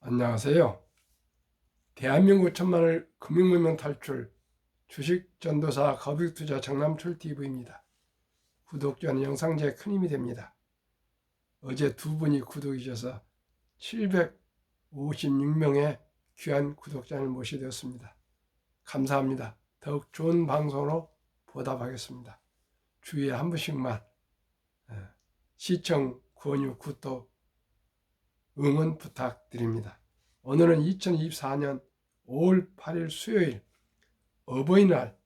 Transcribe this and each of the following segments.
안녕하세요. 대한민국 천만을 금융문명 탈출 주식 전도사 거vic투자 정남철 TV입니다. 구독자는 영상 제 큰 힘이 됩니다. 어제 두 분이 구독이셔서 756명의 귀한 구독자를 모시게 되었습니다. 감사합니다. 더욱 좋은 방송으로 보답하겠습니다. 주위에 한 분씩만 시청, 권유, 구독, 응원 부탁드립니다. 오늘은 2024년 5월 8일 수요일 어버이날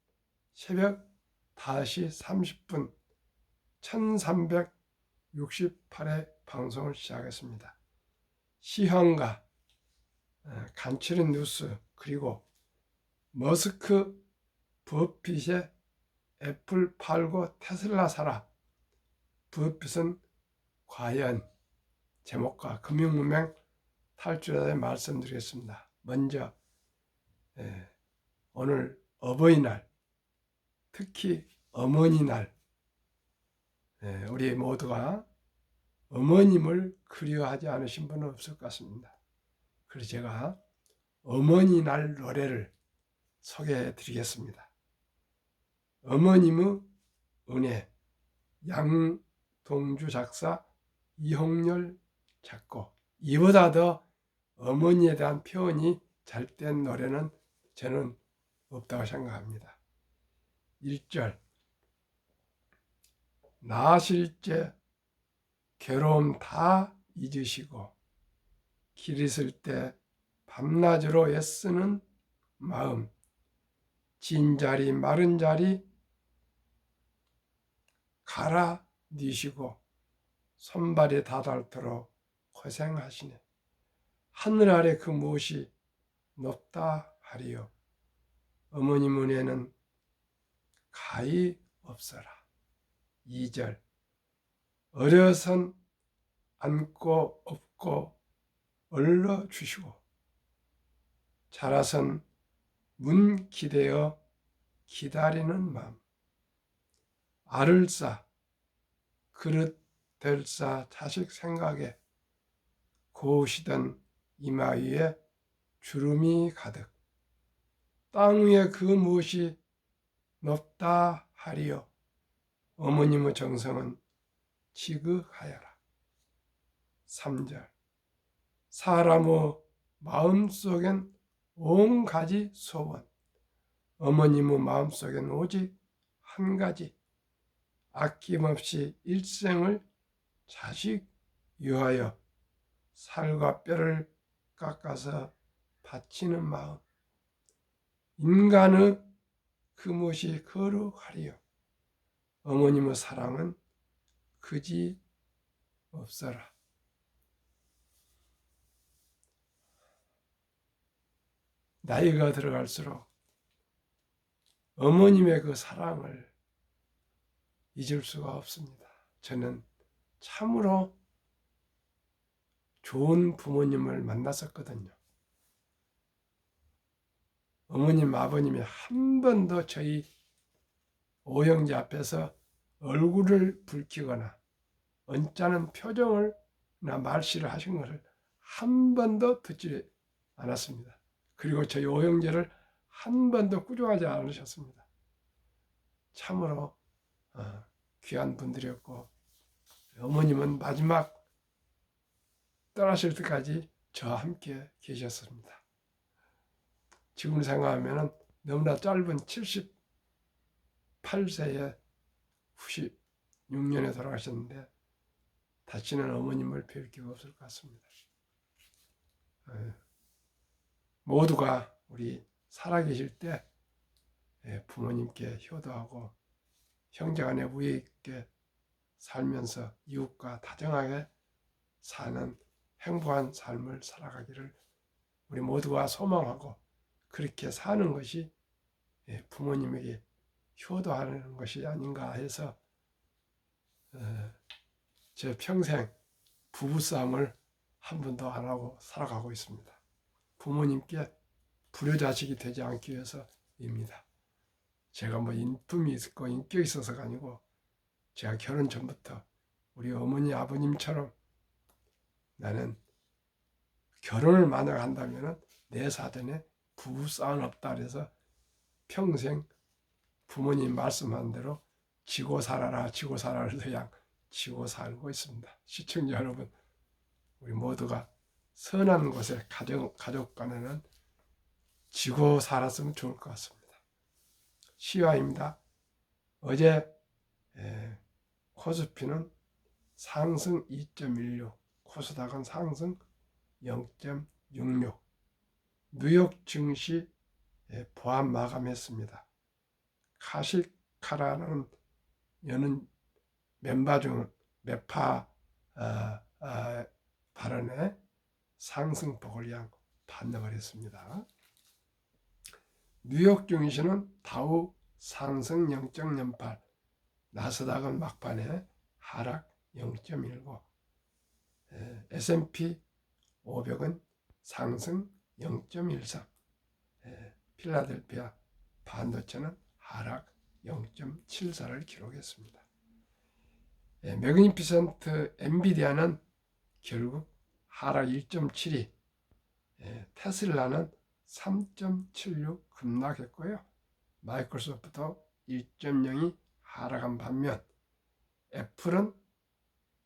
새벽 5시 30분 1368회 방송을 시작했습니다. 시황과 간추린 뉴스 그리고 머스크 버핏의 애플 팔고 테슬라 사라. 버핏은 과연 제목과 금융문명 탈출에 대해 말씀드리겠습니다. 먼저 오늘 어버이날, 특히 어머니날, 우리 모두가 어머님을 그리워하지 않으신 분은 없을 것 같습니다. 그래서 제가 어머니날 노래를 소개해 드리겠습니다. 어머님의 은혜, 양동주 작사, 이홍렬 작곡. 이보다 더 어머니에 대한 표현이 잘된 노래는 저는 없다고 생각합니다. 1절 나실 괴로움 다 잊으시고 길 있을 때 밤낮으로 애쓰는 마음, 진 자리 마른 자리 갈아 넣으시고 손발이 닿도록 고생하시네. 하늘 아래 그 무엇이 높다 하리요. 어머님 은혜는 가히 없어라. 2절 어려선 안고 업고 얼러 주시고 자라선 문 기대어 기다리는 마음, 알을 싸 그릇 될 싸 자식 생각에 고우시던 이마 위에 주름이 가득 땅 위에 그 무엇이 높다 하리요. 어머님의 정성은 지극하여라. 3절 사람의 마음속엔 온 가지 소원, 어머님의 마음속엔 오직 한 가지, 아낌없이 일생을 자식 위하여 살과 뼈를 깎아서 바치는 마음, 인간의 그 무엇이 거룩하리요. 어머님의 사랑은 그지 없어라. 나이가 들어갈수록 어머님의 그 사랑을 잊을 수가 없습니다. 저는 참으로 좋은 부모님을 만났었거든요. 어머님, 아버님이 한 번도 저희 오형제 앞에서 얼굴을 붉히거나 언짢은 표정을나 말씨를 하신 것을 한 번도 듣지 않았습니다. 그리고 저희 오형제를 한 번도 꾸중하지 않으셨습니다. 참으로 귀한 분들이었고, 어머님은 마지막 떠나실 때까지 저와 함께 계셨습니다. 지금 생각하면 너무나 짧은 78세에 96년에 돌아가셨는데 다시는 어머님을 뵐 기회가 없을 것 같습니다. 모두가 우리 살아계실 때 부모님께 효도하고 형제간에 우애 있게 살면서 이웃과 다정하게 사는 행복한 삶을 살아가기를 우리 모두가 소망하고, 그렇게 사는 것이 부모님에게 효도하는 것이 아닌가 해서 제 평생 부부싸움을 한 번도 안 하고 살아가고 있습니다. 부모님께 불효자식이 되지 않기 위해서입니다. 제가 뭐 인품이 있고 인격이 있어서가 아니고, 제가 결혼 전부터 우리 어머니 아버님처럼 나는 결혼을 만약 한다면 내 사전에 부부싸움 없다 그래서 평생 부모님 말씀한 대로 지고 살아라 지고 살아라 그냥 지고 살고 있습니다. 시청자 여러분, 우리 모두가 선한 곳에 가족 간에는 지고 살았으면 좋을 것 같습니다. 시화입니다. 어제 코스피는 상승 2.16, 코스닥은 상승 0.66, 뉴욕 증시 보합 마감했습니다. 카시카라는 여는 매파 발언에 상승폭을 양 반등을 했습니다. 뉴욕 증시는 다우 상승 0.08, 나스닥은 막판에 하락 0.19, S&P 500은 상승 0.13, 필라델피아 반도체는 하락 0.74를 기록했습니다. 매그니피센트 엔비디아는 결국 하락 1.72, 테슬라는 3.76 급락했고요. 마이크로소프트도 1.02 하락한 반면 애플은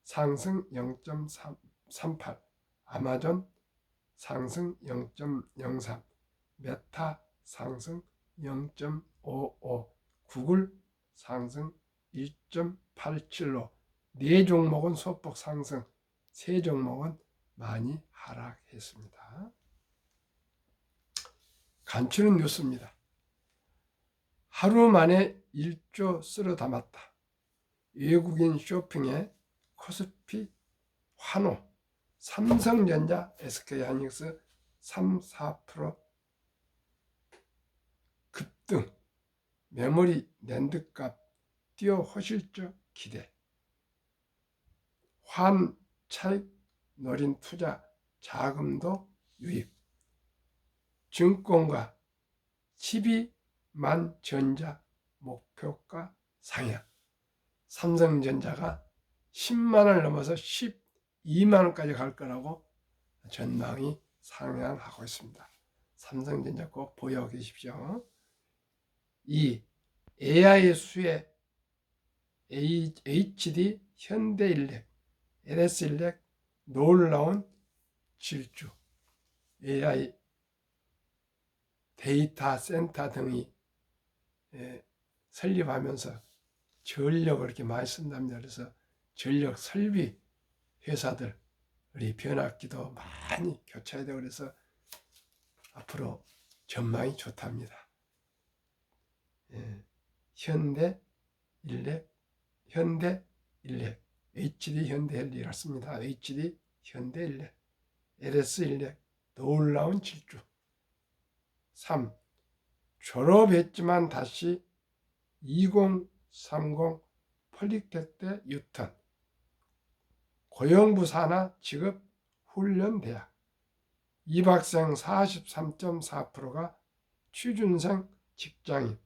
상승 0.38, 아마존 상승 0.03, 메타 상승 0.55, 구글 상승 1.87로 4종목은 소폭 상승, 3종목은 많이 하락했습니다. 간추린 뉴스입니다. 하루 만에 1조 쓸어 담았다. 외국인 쇼핑에 코스피 환호, 삼성전자, SK하이닉스 3, 4% 급등, 메모리 낸드값 뛰어 호실적 기대, 환 차익 노린 투자 자금도 유입, 증권가 12만 전자 목표가 상향, 삼성전자가 10만을 넘어서 12만원까지 갈 거라고 전망이 상향하고 있습니다. 삼성전자 꼭 보유하고 계십시오. 이 AI 수혜 HD, 현대일렉, LS일렉 놀라운 질주, AI 데이터 센터 등이 설립하면서 전력을 이렇게 많이 쓴답니다. 그래서 전력 설비 회사들 우리 변압기도 많이 교체해야 되고 그래서 앞으로 전망이 좋답니다. 현대일렉, HD 현대일렉 씁니다. HD 현대일렉, LS일렉 놀라운 질주. 3. 졸업했지만 다시 2030 폴리텍 유턴, 고용부 산하 직업 훈련 대학, 입학생 43.4%가 취준생 직장인,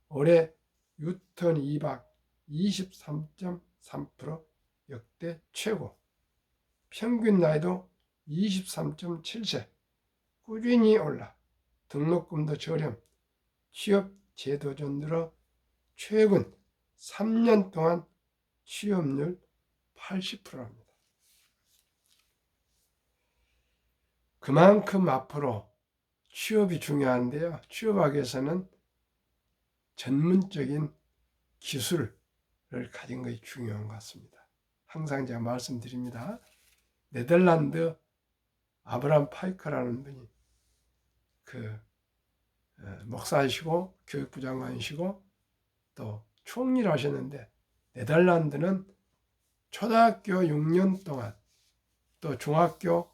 올해 유턴 입학 23.3% 역대 최고, 평균 나이도 23.7세, 꾸준히 올라 등록금도 저렴, 취업 제도전 들어 최근 3년 동안 취업률 80%입니다. 그만큼 앞으로 취업이 중요한데요. 취업하기 위해서는 전문적인 기술을 가진 것이 중요한 것 같습니다. 항상 제가 말씀드립니다. 네덜란드 아브람 파이커라는 분이 목사이시고 교육부 장관이시고 또 총리를 하셨는데, 네덜란드는 초등학교 6년 동안 또 중학교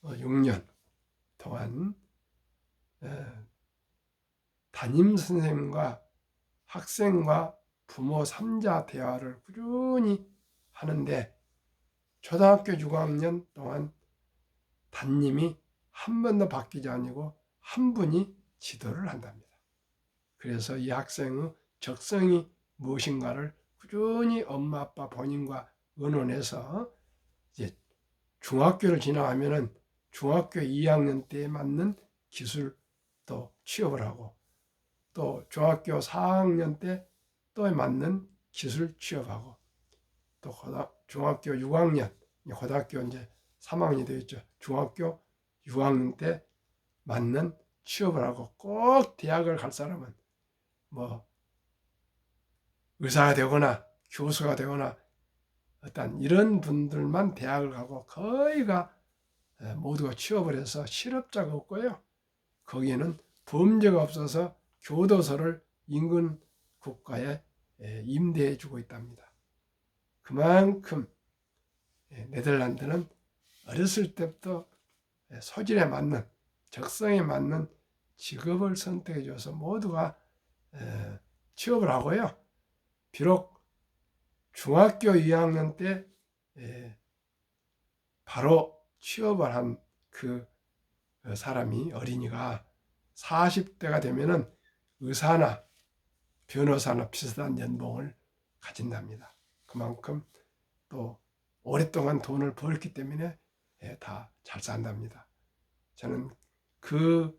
6년 동안 담임선생님과 학생과 부모 3자 대화를 꾸준히 하는데, 초등학교 6학년 동안 담임이 한 번도 바뀌지 아니고 한 분이 지도를 한답니다. 그래서 이 학생의 적성이 무엇인가를 꾸준히 엄마 아빠 본인과 의논해서 이제 중학교를 지나가면은 중학교 2학년 때에 맞는 기술도 취업을 하고 또 중학교 4학년 때 또 맞는 기술 취업하고 또 중학교 6학년, 고등학교 이제 3학년이 되겠죠. 중학교 6학년 때 맞는 취업을 하고 꼭 대학을 갈 사람은 뭐 의사가 되거나 교수가 되거나 어떤 이런 분들만 대학을 가고 거의가 모두가 취업을 해서 실업자가 없고요. 거기에는 범죄가 없어서 교도소를 인근 국가에 임대해 주고 있답니다. 그만큼 네덜란드는 어렸을 때부터 소질에 맞는 적성에 맞는 직업을 선택해 줘서 모두가 취업을 하고요. 비록 중학교 2학년 때 바로 취업을 한 그 사람이 어린이가 40대가 되면은 의사나 변호사나 비슷한 연봉을 가진답니다. 그만큼 또 오랫동안 돈을 벌기 때문에 다 잘 산답니다. 저는 그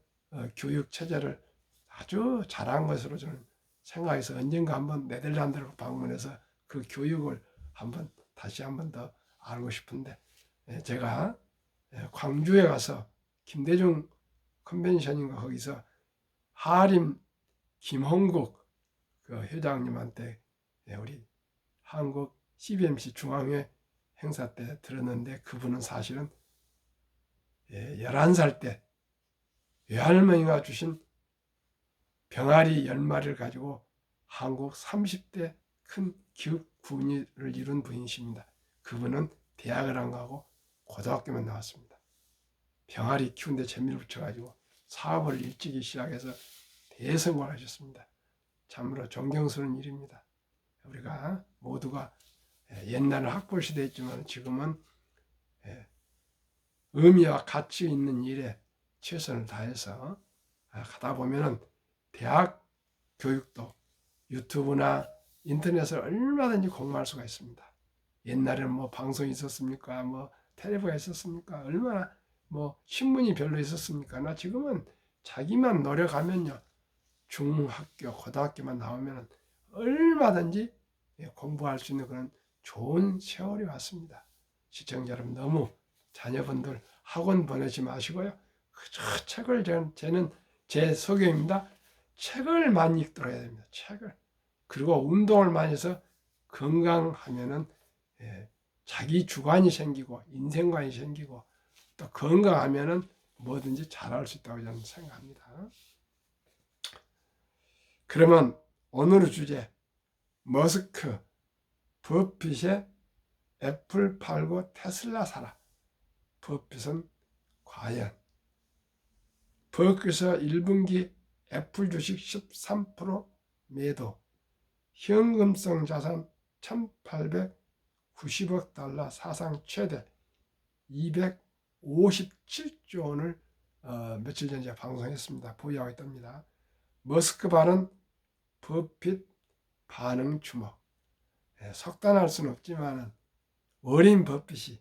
교육 체제를 아주 잘한 것으로 저는 생각해서 언젠가 한번 네덜란드를 방문해서 그 교육을 다시 한번 더 알고 싶은데 제가 광주에 가서 김대중 컨벤션인가 거기서 하림 김홍국 그 회장님한테 우리 한국 CBMC 중앙회 행사 때 들었는데 그분은 사실은 11살 때 외할머니가 주신 병아리 10마리를 가지고 한국 30대 큰 기업군인을 이룬 분이십니다. 그분은 대학을 안 가고 고등학교만 나왔습니다. 병아리 키우는데 재미를 붙여가지고 사업을 일찍이 시작해서 대성공을 하셨습니다. 참으로 존경스러운 일입니다. 우리가 모두가 옛날은 학벌시대였지만 지금은 의미와 가치 있는 일에 최선을 다해서 가다 보면은 대학 교육도 유튜브나 인터넷을 얼마든지 공부할 수가 있습니다. 옛날에는 뭐 방송이 있었습니까? 뭐 텔레비가 있었습니까? 얼마나 뭐 신문이 별로 있었습니까? 나 지금은 자기만 노력하면요. 중학교, 고등학교만 나오면 얼마든지 공부할 수 있는 그런 좋은 세월이 왔습니다. 시청자 여러분 너무 자녀분들 학원 보내지 마시고요. 그저 책을 저는 제 소견입니다. 책을 많이 읽도록 해야 됩니다. 책을. 그리고 운동을 많이 해서 건강하면은 자기 주관이 생기고 인생관이 생기고 또 건강하면은 뭐든지 잘할 수 있다고 저는 생각합니다. 그러면 오늘의 주제 머스크 버핏의 애플 팔고 테슬라 사라. 버핏은 과연 버크셔 1분기 애플 주식 13% 매도, 현금성 자산 1890억 달러 사상 최대 257조 원을 며칠 전에 방송했습니다. 보유하고 있답니다. 머스크 반응, 버핏 반응 주목. 속단할 수는 없지만 어린 버핏이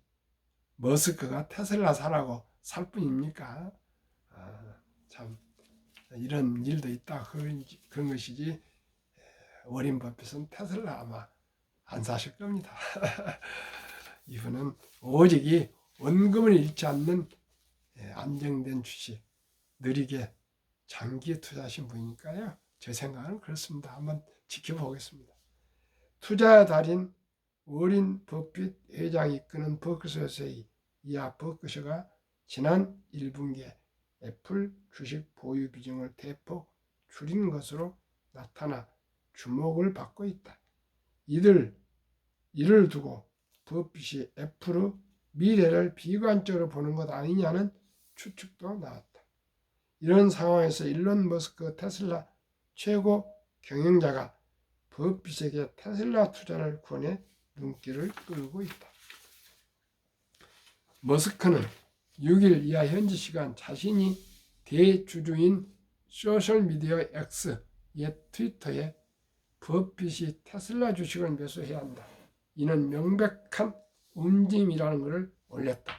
머스크가 테슬라 사라고 살 뿐입니까? 참 이런 일도 있다 그런 것이지 워린 버핏은 테슬라 아마 안 사실 겁니다. 이분은 오직 원금을 잃지 않는 안정된 주식 느리게 장기 투자하신 분이니까요. 제 생각은 그렇습니다. 한번 지켜보겠습니다. 투자 달인 워린 버핏 회장이 이끄는 버크셔의 이하 버크셔가 지난 1분기에 애플 주식 보유 비중을 대폭 줄인 것으로 나타나 주목을 받고 있다. 이를 두고 버핏이 애플의 미래를 비관적으로 보는 것 아니냐는 추측도 나왔다. 이런 상황에서 일론 머스크 테슬라 최고 경영자가 버핏에게 테슬라 투자를 권해 눈길을 끌고 있다. 머스크는 6일 이하 현지 시간 자신이 대주주인 소셜미디어 X 옛 트위터에 버핏이 테슬라 주식을 매수해야 한다. 이는 명백한 움직임이라는 것을 올렸다.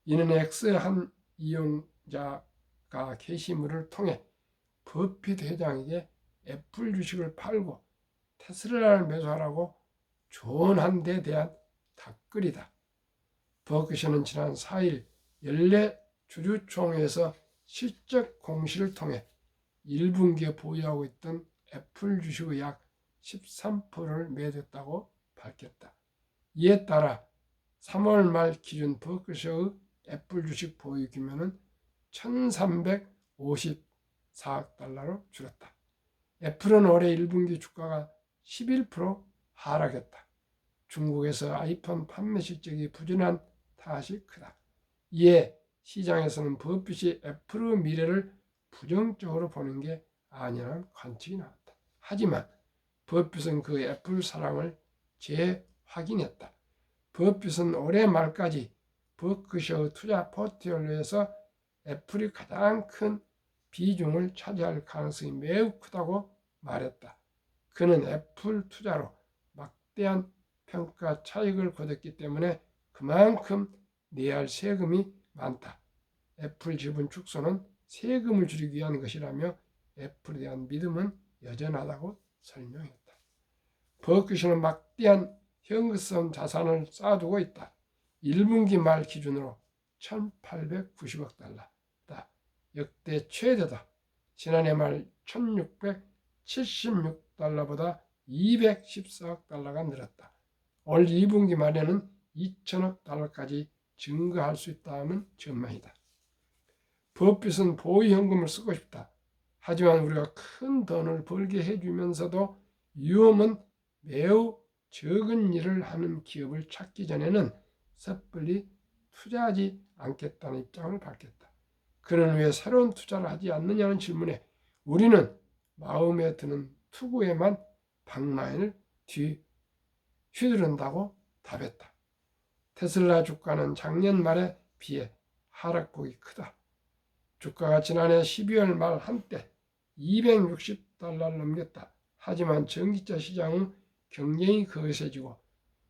이는 X 한 이용자가 게시물을 통해 버핏 회장에게 애플 주식을 팔고 테슬라를 매수하라고 조언한 데 대한 답글이다. 버크셔는 지난 4일 연례 주주총회에서 실적 공시를 통해 1분기에 보유하고 있던 애플 주식의 약 13%를 매도했다고 밝혔다. 이에 따라 3월 말 기준 버크셔의 애플 주식 보유 규모는 1,354억 달러로 줄었다. 애플은 올해 1분기 주가가 11% 하락했다. 중국에서 아이폰 판매 실적이 부진한 탓이 크다. 이에 시장에서는 버핏이 애플의 미래를 부정적으로 보는 게 아니라는 관측이 나왔다. 하지만 버핏은 그 애플 사랑을 재확인했다. 버핏은 올해 말까지 버크셔 투자 포트폴리오에서 애플이 가장 큰 비중을 차지할 가능성이 매우 크다고 말했다. 그는 애플 투자로 막대한 평가 차익을 거뒀기 때문에 그만큼 내야 할 세금이 많다. 애플 지분 축소는 세금을 줄이기 위한 것이라며 애플에 대한 믿음은 여전하다고 설명했다. 버크셔는 막대한 현금성 자산을 쌓아두고 있다. 1분기 말 기준으로 1,890억 달러다. 역대 최대다. 지난해 말 1,676달러보다 214억 달러가 늘었다. 올 2분기 말에는 2천억 달러까지 증가할 수 있다는 전망이다. 버핏은 보유현금을 쓰고 싶다. 하지만 우리가 큰 돈을 벌게 해주면서도 위험은 매우 적은 일을 하는 기업을 찾기 전에는 섣불리 투자하지 않겠다는 입장을 밝혔다. 그는 왜 새로운 투자를 하지 않느냐는 질문에 우리는 마음에 드는 투구에만 방라인을 휘두른다고 답했다. 테슬라 주가는 작년 말에 비해 하락폭이 크다. 주가가 지난해 12월 말 한때 260달러를 넘겼다. 하지만 전기차 시장은 경쟁이 거세지고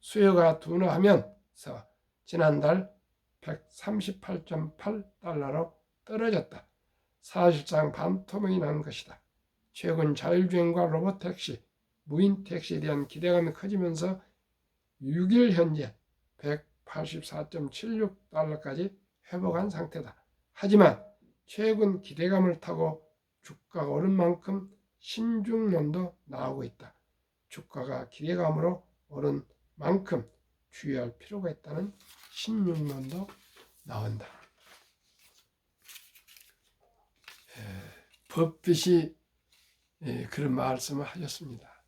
수요가 둔화하면서 지난달 138.8달러로 떨어졌다. 사실상 반토막이 난 것이다. 최근 자율주행과 로봇택시, 무인택시에 대한 기대감이 커지면서 6일 현재 184.76달러까지 회복한 상태다. 하지만 최근 기대감을 타고 주가가 오른 만큼 신중론도 나오고 있다. 주가가 기대감으로 오른 만큼 주의할 필요가 있다는 신중론도 나온다. 버핏이 그런 말씀을 하셨습니다.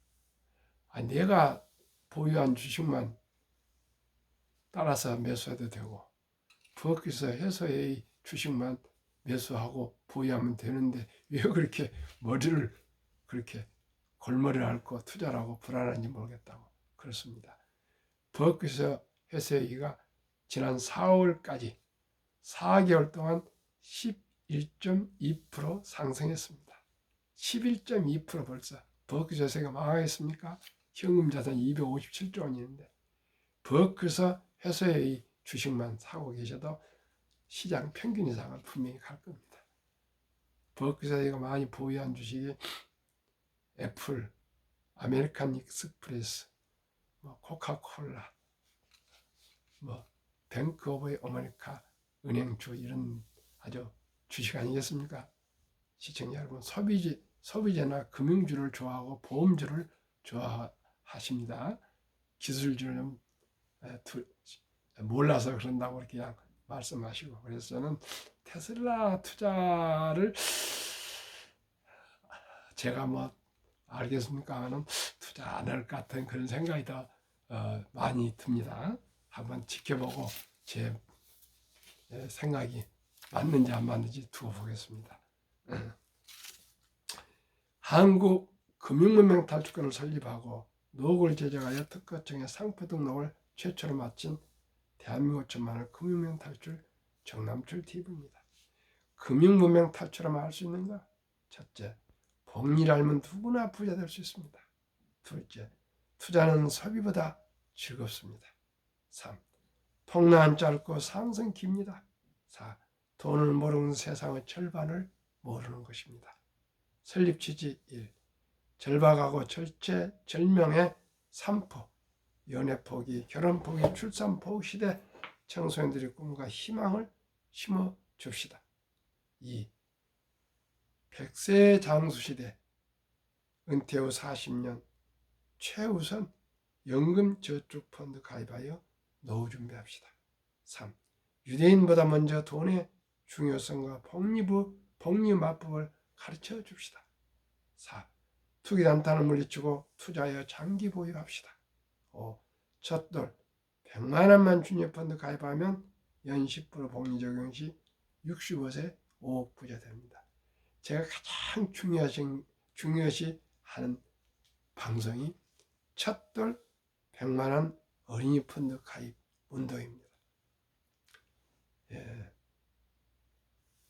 내가 보유한 주식만 따라서 매수해도 되고 버핏의 회사의 주식만 매수하고 보유하면 되는데 왜 그렇게 머리를 그렇게 골머리를 앓고 투자를 하고 불안한지 모르겠다고 그렇습니다. 버핏의 회사가 지난 4월까지 4개월 동안 11.2% 상승했습니다. 11.2% 벌써 버핏 회사가 망하겠습니까? 현금 자산 257조 원이는데 버핏 회사의 주식만 사고 계셔도 시장 평균 이상은 분명히 갈 겁니다. 버핏 회사가 많이 보유한 주식이 애플, 아메리칸 익스프레스, 코카콜라, 뱅크 오브 아메리카, 은행주 이런 아주 주식 아니겠습니까? 시청자 여러분, 소비재나 금융주를 좋아하고 보험주를 좋아하십니다. 기술주를 좀 몰라서 그런다고 이렇게 그냥 말씀하시고, 그래서 저는 테슬라 투자를 제가 알겠습니까? 하면 투자 안 할 것 같은 그런 생각이 더 많이 듭니다. 한번 지켜보고 제 생각이 맞는지 안 맞는지 두고 보겠습니다. 한국 금융문명 탈출권을 설립하고 노후를 제정하여 특허청의 상표 등록을 최초로 마친 대한민국 천만을 금융문명 탈출 정남출 TV입니다. 금융문명 탈출하면 할 수 있는가? 첫째, 복리를 알면 누구나 부자 될 수 있습니다. 둘째, 투자는 소비보다 즐겁습니다. 3. 폭락은 짧고 상승 깁니다. 4. 돈을 모르는 세상의 절반을 모르는 것입니다. 설립 취지 1. 절박하고 절체절명의 산포, 연애 포기, 결혼 포기, 출산 포기 시대 청소년들의 꿈과 희망을 심어 줍시다. 2. 100세 장수 시대 은퇴 후 40년 최우선 연금저축펀드 가입하여 노후 준비합시다. 3. 유대인보다 먼저 돈의 중요성과 복리맞법을 가르쳐 줍시다. 4. 투기단탄을 물리치고 투자하여 장기 보유합시다. 5. 첫돌 100만 원만 주니펀드 가입하면 연 10% 복리 적용 시 65세 5억 부자 됩니다. 제가 가장 중요시 하는 방송이 첫돌 100만 원 어린이 펀드 가입 운동입니다. 예.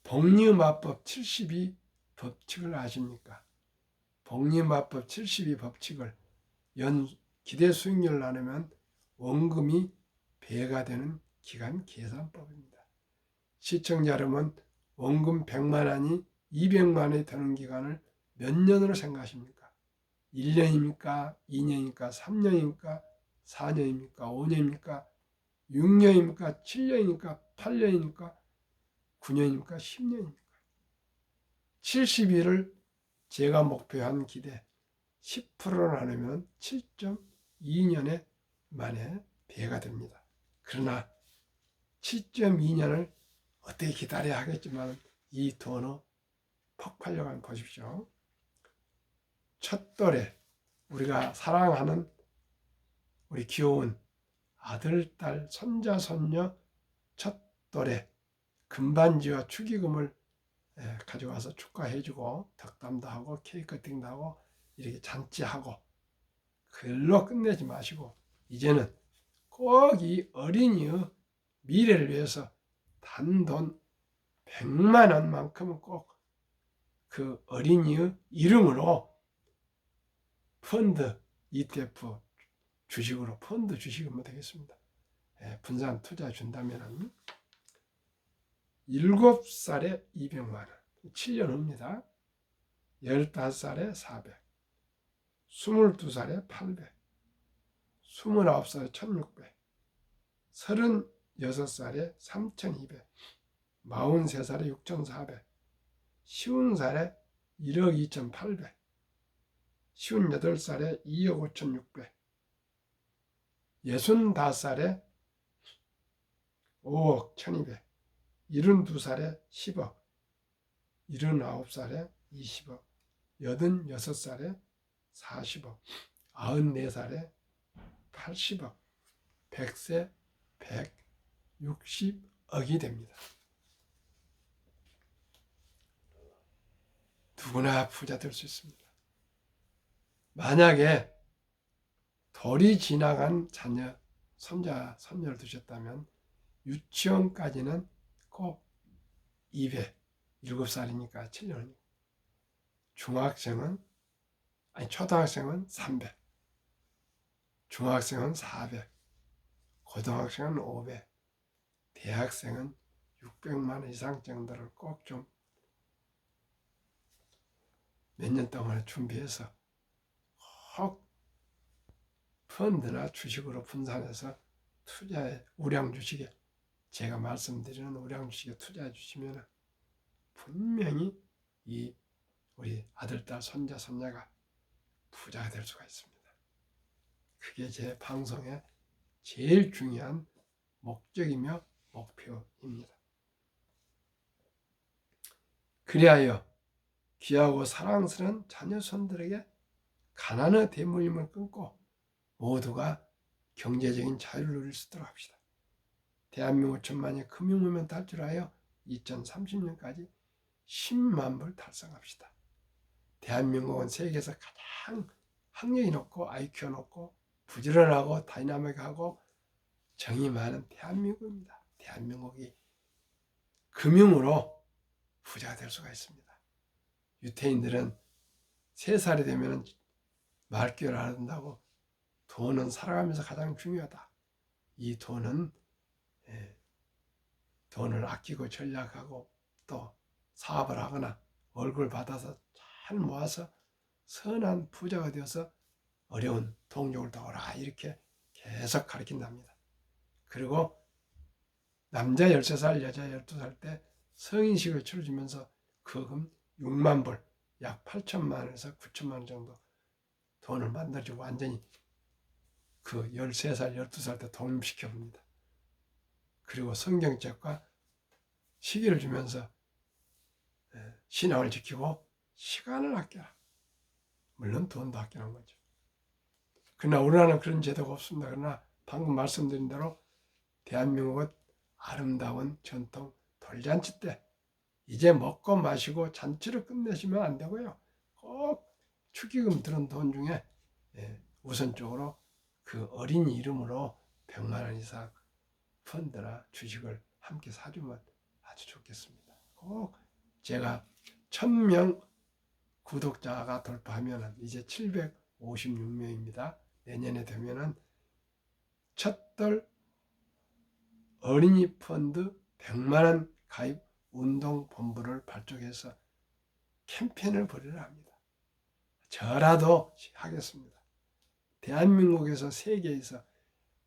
복리맞법 72 법칙을 아십니까? 복리맞법 72 법칙을 연 기대 수익률을 나누면 원금이 배가 되는 기간 계산법입니다. 시청자 여러분, 원금 100만 원이 200만 원이 되는 기간을 몇 년으로 생각하십니까? 1년입니까? 2년입니까? 3년입니까? 4년입니까? 5년입니까? 6년입니까? 7년입니까? 8년입니까? 9년입니까? 10년입니까? 70일을 제가 목표한 기대 10%로 나누면 7.2년에 만에 배가 됩니다. 그러나 7.2년을 어떻게 기다려야 하겠지만 이 돈의 폭발력을 보십시오. 첫 돌에 우리가 사랑하는 우리 귀여운 아들, 딸, 손자, 손녀 첫 돌에 금반지와 축의금을 가져와서 축하해주고 덕담도 하고 케이크 커팅도 하고 이렇게 잔치하고 그걸로 끝내지 마시고 이제는 꼭 이 어린이의 미래를 위해서 단돈 100만 원만큼은 꼭 그 어린이의 이름으로 펀드, ETF 주식으로 펀드 주식이면 되겠습니다. 분산 투자 준다면 7살에 200만 원, 7년 후입니다. 15살에 400, 22살에 800, 29살에 1600, 36살에 3200, 43살에 6400, 50살에 1억 2800, 58살에 2억 5600, 65살에 5억 1200, 72살에 10억, 79살에 20억, 86살에 40억, 94살에 80억, 100세 160억이 됩니다. 누구나 부자 될 수 있습니다. 만약에 돌이 지나간 자녀, 손자, 손녀를 두셨다면 유치원까지는 꼭 200, 7살이니까 7년이니까. 초등학생은 300, 중학생은 400, 고등학생은 500, 대학생은 600만 원 이상 정도를 꼭 좀 몇 년 동안 준비해서 꼭 펀드나 주식으로 분산해서 투자해, 우량주식에 제가 말씀드리는 우량주식에 투자해 주시면 분명히 이 우리 아들, 딸, 손자, 손녀가 부자가 될 수가 있습니다. 그게 제 방송의 제일 중요한 목적이며 목표입니다. 그리하여 귀하고 사랑스러운 자녀 손들에게 가난의 대물림을 끊고 모두가 경제적인 자유를 누릴 수 있도록 합시다. 대한민국 천만의 금융문명 탈출하여 2030년까지 10만 불 달성합시다. 대한민국은 세계에서 가장 학력이 높고 IQ가 높고 부지런하고 다이나믹하고 정이 많은 대한민국입니다. 대한민국이 금융으로 부자가 될 수가 있습니다. 유태인들은 3살이 되면 말귀를 알아듣는다고 돈은 살아가면서 가장 중요하다. 이 돈은 돈을 아끼고 전략하고 또 사업을 하거나 월급을 받아서 잘 모아서 선한 부자가 되어서 어려운 동족을 도와라 이렇게 계속 가르친답니다. 그리고 남자 13살, 여자 12살 때 성인식을 치러주면서 거금 6만 불, 약 8천만 원에서 9천만 원 정도 돈을 만들어주고 완전히 그 13살, 12살 때 독립시켜봅니다. 그리고 성경책과 시기를 주면서 신앙을 지키고 시간을 아껴라. 물론 돈도 아끼는 거죠. 그러나 우리나라는 그런 제도가 없습니다. 그러나 방금 말씀드린 대로 대한민국은 아름다운 전통 돌잔치 때 이제 먹고 마시고 잔치를 끝내시면 안 되고요. 꼭 축의금 들은 돈 중에 우선적으로 그 어린이 이름으로 100만 원 이상 펀드나 주식을 함께 사주면 아주 좋겠습니다. 꼭 제가 1000명 구독자가 돌파하면 이제 756명입니다. 내년에 되면은 첫돌 어린이 펀드 100만 원 가입 운동본부를 발족해서 캠페인을 벌이려 합니다. 저라도 하겠습니다. 대한민국에서 세계에서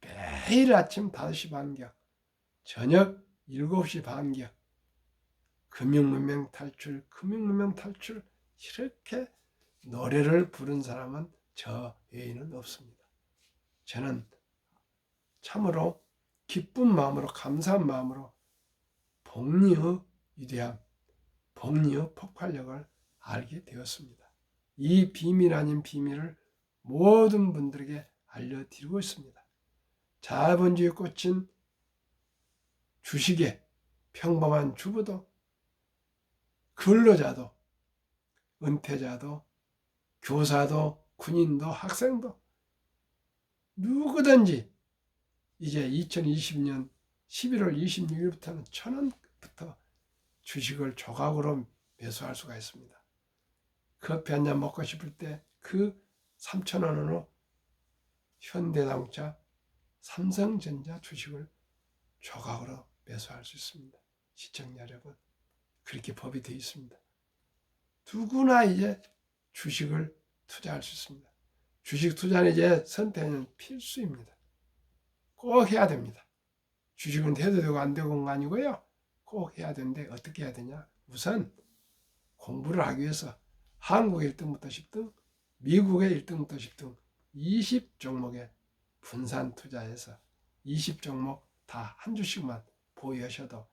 매일 아침 5시 반경, 저녁 7시 반경 금융문명 탈출 이렇게 노래를 부른 사람은 저 외에는 없습니다. 저는 참으로 기쁜 마음으로 감사한 마음으로 복리의 위대함, 복리의 폭발력을 알게 되었습니다. 이 비밀 아닌 비밀을 모든 분들에게 알려드리고 있습니다. 자본주의 꽂힌 주식에 평범한 주부도 근로자도 은퇴자도 교사도 군인도 학생도 누구든지 이제 2020년 11월 26일부터는 1,000원부터 주식을 조각으로 매수할 수가 있습니다. 커피 한 잔 먹고 싶을 때 그 3,000원으로 현대자동차, 삼성전자 주식을 조각으로 매수할 수 있습니다. 시청자 여러분, 그렇게 법이 되어 있습니다. 누구나 이제 주식을 투자할 수 있습니다. 주식 투자는 이제 선택은 필수입니다. 꼭 해야 됩니다. 주식은 해도 되고 안 되고가 아니고요. 꼭 해야 되는데 어떻게 해야 되냐? 우선 공부를 하기 위해서 한국의 1등부터 10등, 미국의 1등부터 10등 20종목에 분산 투자해서 20종목 다 한 주씩만 보유하셔도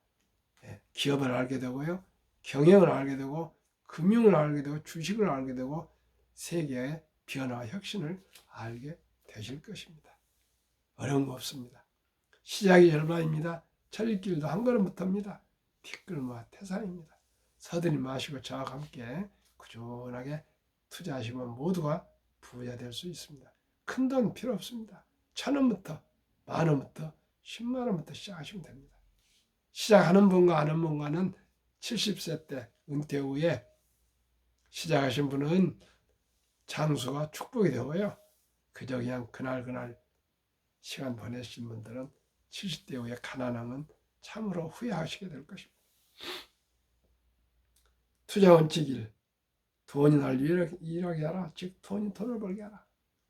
기업을 알게 되고요. 경영을 알게 되고 금융을 알게 되고 주식을 알게 되고 세계의 변화와 혁신을 알게 되실 것입니다. 어려운 거 없습니다. 시작이 절반입니다. 철길도 한 걸음부터입니다. 티끌모아 태산입니다. 서두르지 마시고 저와 함께 꾸준하게 투자하시면 모두가 부자 될 수 있습니다. 큰 돈 필요 없습니다. 1,000원부터, 만원부터, 10만원부터 시작하시면 됩니다. 시작하는 분과 하는 분과는 70세 때 은퇴 후에 시작하신 분은 장수가 축복이 되고요. 그저 그냥 그날 시간 보내신 분들은 70대 후에 가난하면 참으로 후회하시게 될 것입니다. 투자 원칙 1. 돈이 날 일하게 하라. 즉 돈이 돈을 벌게 하라.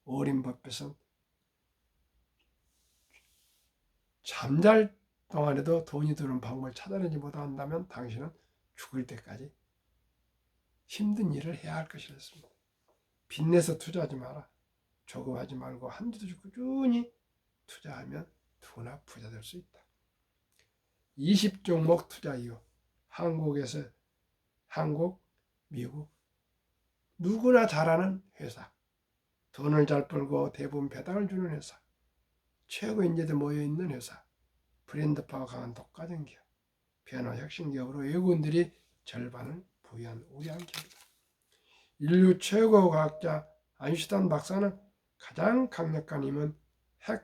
어린법에서는 잠잘 동안에도 돈이 드는 방법을 찾아내지 못한다면 당신은 죽을 때까지 힘든 일을 해야 할 것이었습니다. 빚내서 투자하지 마라. 조급하지 말고 한두 주 꾸준히 투자하면 누구나 부자 될 수 있다. 20종목 투자 이후 한국, 미국 누구나 잘하는 회사, 돈을 잘 벌고 대부분 배당을 주는 회사, 최고 인재들 모여있는 회사, 브랜드파가 강한 독과점 기업, 변화 혁신 기업으로 외국인들이 절반을 부여한 우리한 기업이다. 인류 최고 과학자 아인슈타인 박사는 가장 강력한 힘은 핵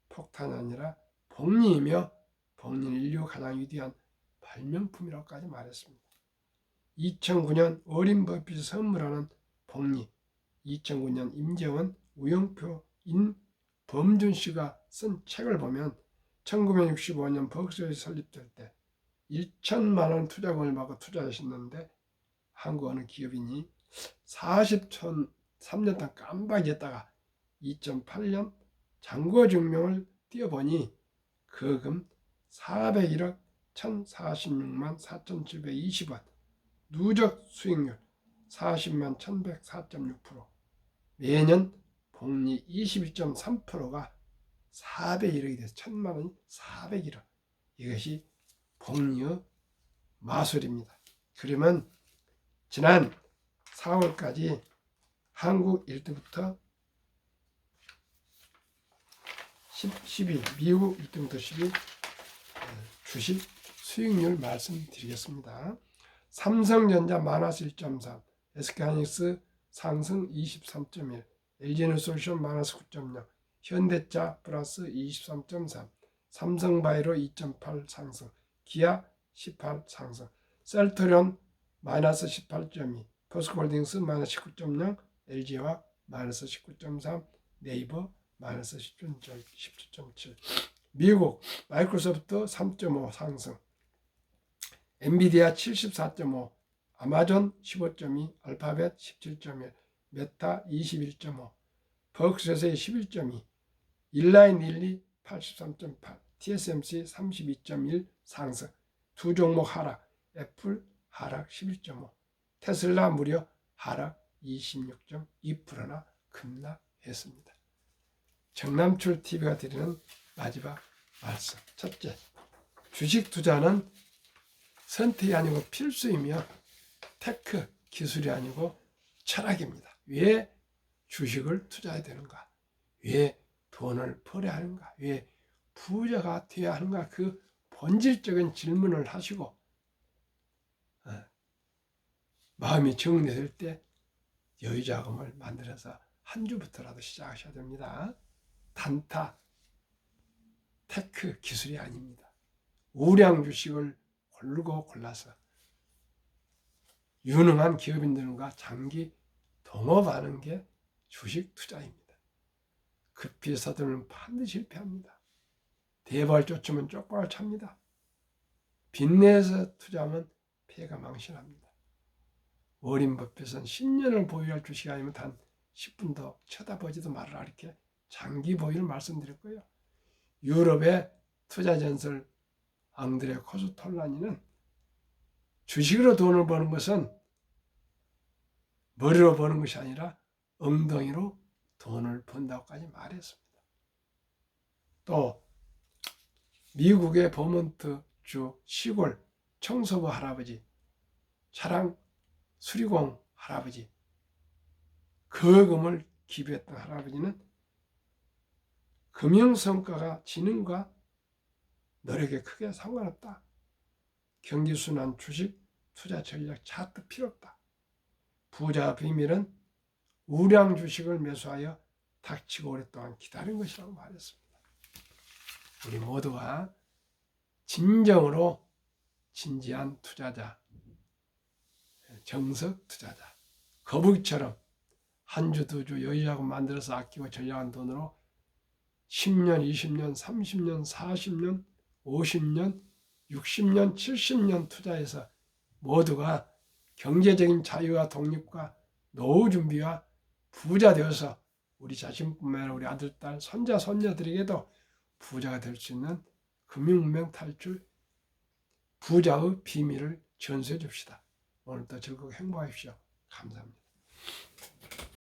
폭탄이 아니라 복리이며 복리는 인류 가장 위대한 발명품이라고까지 말했습니다. 2009년 어린 버핏이 선물하는 복리, 2009년 임재원, 우영표, 임범준 씨가 쓴 책을 보면 1965년 버크셔이 설립될 때 1천만 원 투자금을 받고 투자하셨는데 한국 어느 기업인이 43년 동안 깜박이었다가 2008년 잔고증명을 띄워보니 그 금 401억 1046만 4720원, 누적 수익률 40만 1104.6%, 매년 복리 21.3%가 401억이 돼서 1000만 원이 401억. 이것이 복리의 마술입니다. 그러면 지난 4월까지 한국 1등부터 10위, 미국 1등부터 10위 주식 수익률 말씀드리겠습니다. 삼성전자 마이너스 1.3, SK하이닉스 상승 23.1, LG에너솔루션 마이너스 9.0, 현대차 플러스 23.3, 삼성바이오 2.8 상승, 기아 18 상승, 셀트리온 마이너스 18.2, 포스코홀딩스 마이너스 19.0, LG화학 마이너스 19.3, 네이버 마이너스 17.7, 미국 마이크로소프트 3.5 상승, 엔비디아 74.5, 아마존 15.2, 알파벳 17.1, 메타 21.5, 버크셔스의 11.2, 인라인 릴리 83.8, TSMC 32.1 상승, 두 종목 하락, 애플 하락 11.5, 테슬라 무려 하락 26.2%나 급락했습니다. 정남출TV가 드리는 마지막 말씀. 첫째, 주식 투자는 선택이 아니고 필수이며 테크, 기술이 아니고 철학입니다. 왜 주식을 투자해야 되는가? 왜 돈을 벌어야 하는가? 왜 부자가 되어야 하는가? 그 본질적인 질문을 하시고 마음이 정리될 때 여유자금을 만들어서 한 주부터라도 시작하셔야 됩니다. 단타, 테크, 기술이 아닙니다. 우량 주식을 고르고 골라서 유능한 기업인들과 장기 동업하는 게 주식 투자입니다. 급히 서두르면 반드시 실패합니다. 대박을 쫓으면 쪽박을 찹니다. 빚내서 투자하면 폐가 망신합니다. 워린 버핏은 10년을 보유할 주식이 아니면 단 10분도 쳐다보지도 말아라 이렇게 장기 보유를 말씀드렸고요. 유럽의 투자 전설 앙드레 코스톨라니는 주식으로 돈을 버는 것은 머리로 버는 것이 아니라 엉덩이로 돈을 번다고까지 말했습니다. 또 미국의 버몬트주 시골 청소부 할아버지, 차량 수리공 할아버지, 거금을 기부했던 할아버지는 금융성과가 지능과 노력에 크게 상관없다. 경기순환, 주식, 투자 전략 차트 필요 없다. 부자 비밀은 우량 주식을 매수하여 닥치고 오랫동안 기다린 것이라고 말했습니다. 우리 모두가 진정으로 진지한 투자자, 정석 투자자, 거북이처럼 한 주, 두 주 여유자금 만들어서 아끼고 전략한 돈으로 10년, 20년, 30년, 40년, 50년, 60년, 70년 투자해서 모두가 경제적인 자유와 독립과 노후 준비와 부자 되어서 우리 자신뿐만 아니라 우리 아들, 딸, 손자, 손녀들에게도 부자가 될 수 있는 금융문명 탈출 부자의 비밀을 전수해 줍시다. 오늘도 즐겁고 행복하십시오. 감사합니다.